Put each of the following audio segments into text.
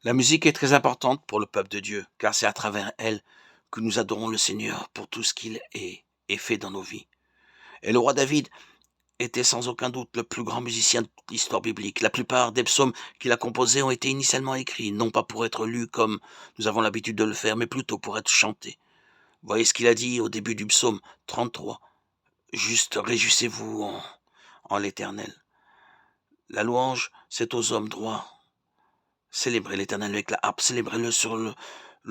La musique est très importante pour le peuple de Dieu, car c'est à travers elle que nous adorons le Seigneur pour tout ce qu'il est et fait dans nos vies. Et le roi David était sans aucun doute le plus grand musicien de l'histoire biblique. La plupart des psaumes qu'il a composés ont été initialement écrits, non pas pour être lus comme nous avons l'habitude de le faire, mais plutôt pour être chantés. Voyez ce qu'il a dit au début du psaume 33. Juste réjouissez-vous en l'Éternel. La louange, c'est aux hommes droits. Célébrez l'Éternel avec la harpe, célébrez-le sur le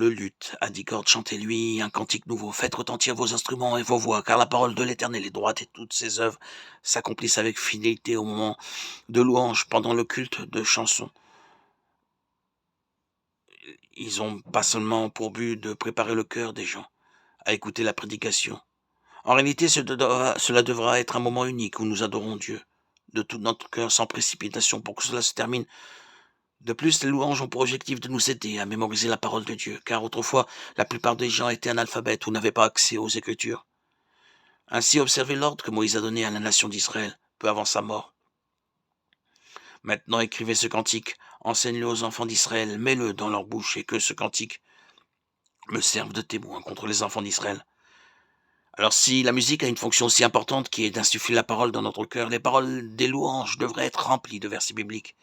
luth, à 10 cordes, chantez-lui un cantique nouveau, faites retentir vos instruments et vos voix, car la parole de l'Éternel est droite et toutes ses œuvres s'accomplissent avec fidélité au moment de louange, pendant le culte de chansons. Ils ont pas seulement pour but de préparer le cœur des gens à écouter la prédication. En réalité, cela devra être un moment unique où nous adorons Dieu de tout notre cœur sans précipitation pour que cela se termine. De plus, les louanges ont pour objectif de nous aider à mémoriser la parole de Dieu, car autrefois, la plupart des gens étaient analphabètes ou n'avaient pas accès aux Écritures. Ainsi, observez l'ordre que Moïse a donné à la nation d'Israël, peu avant sa mort. Maintenant, écrivez ce cantique, enseigne-le aux enfants d'Israël, mets-le dans leur bouche, et que ce cantique me serve de témoin contre les enfants d'Israël. Alors si la musique a une fonction aussi importante qui est d'insuffler la parole dans notre cœur, les paroles des louanges devraient être remplies de versets bibliques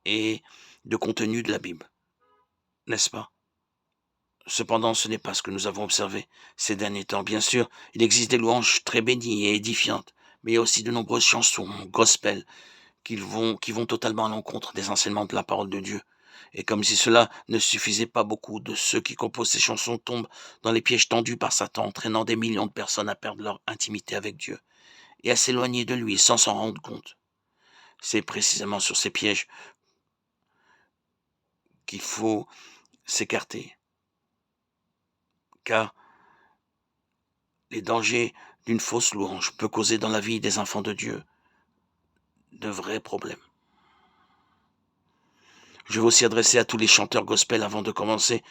et de contenu de la Bible, n'est-ce pas? Cependant, ce n'est pas ce que nous avons observé ces derniers temps. Bien sûr, il existe des louanges très bénies et édifiantes, mais il y a aussi de nombreuses chansons, gospel, qui vont totalement à l'encontre des enseignements de la parole de Dieu. Et comme si cela ne suffisait pas, beaucoup de ceux qui composent ces chansons tombent dans les pièges tendus par Satan, entraînant des millions de personnes à perdre leur intimité avec Dieu et à s'éloigner de lui sans s'en rendre compte. C'est précisément sur ces pièges qu'il faut s'écarter, car les dangers d'une fausse louange peuvent causer dans la vie des enfants de Dieu de vrais problèmes. Je veux aussi adresser à tous les chanteurs gospel avant de commencer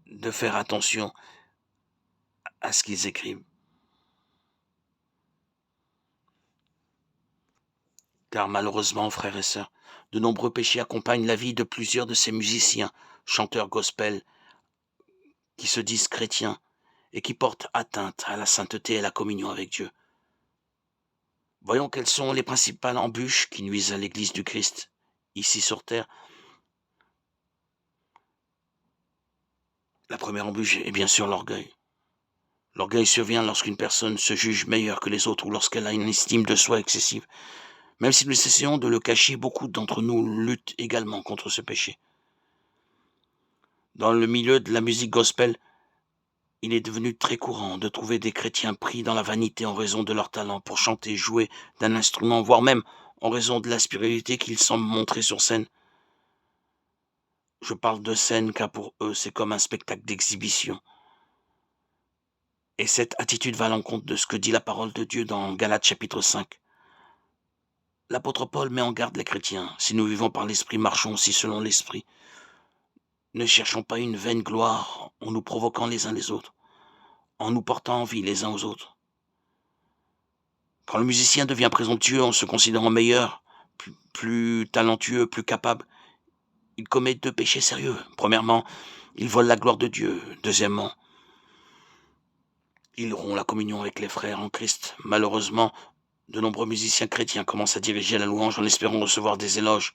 de faire attention à ce qu'ils écrivent. Car malheureusement, frères et sœurs, de nombreux péchés accompagnent la vie de plusieurs de ces musiciens, chanteurs gospel, qui se disent chrétiens et qui portent atteinte à la sainteté et à la communion avec Dieu. Voyons quelles sont les principales embûches qui nuisent à l'Église du Christ, ici sur terre. La première embûche est bien sûr l'orgueil. L'orgueil survient lorsqu'une personne se juge meilleure que les autres ou lorsqu'elle a une estime de soi excessive. Même si nous essayons de le cacher, beaucoup d'entre nous luttent également contre ce péché. Dans le milieu de la musique gospel, il est devenu très courant de trouver des chrétiens pris dans la vanité en raison de leur talent pour chanter, jouer d'un instrument, voire même en raison de la spiritualité qu'ils semblent montrer sur scène. Je parle de scène car pour eux c'est comme un spectacle d'exhibition. Et cette attitude va à l'encontre de ce que dit la parole de Dieu dans Galates chapitre 5. L'apôtre Paul met en garde les chrétiens. Si nous vivons par l'esprit, marchons aussi selon l'esprit. Ne cherchons pas une vaine gloire en nous provoquant les uns les autres, en nous portant envie les uns aux autres. Quand le musicien devient présomptueux en se considérant meilleur, plus talentueux, plus capable, il commet deux péchés sérieux. Premièrement, il vole la gloire de Dieu. Deuxièmement, il rompt la communion avec les frères en Christ. Malheureusement, de nombreux musiciens chrétiens commencent à diriger la louange en espérant recevoir des éloges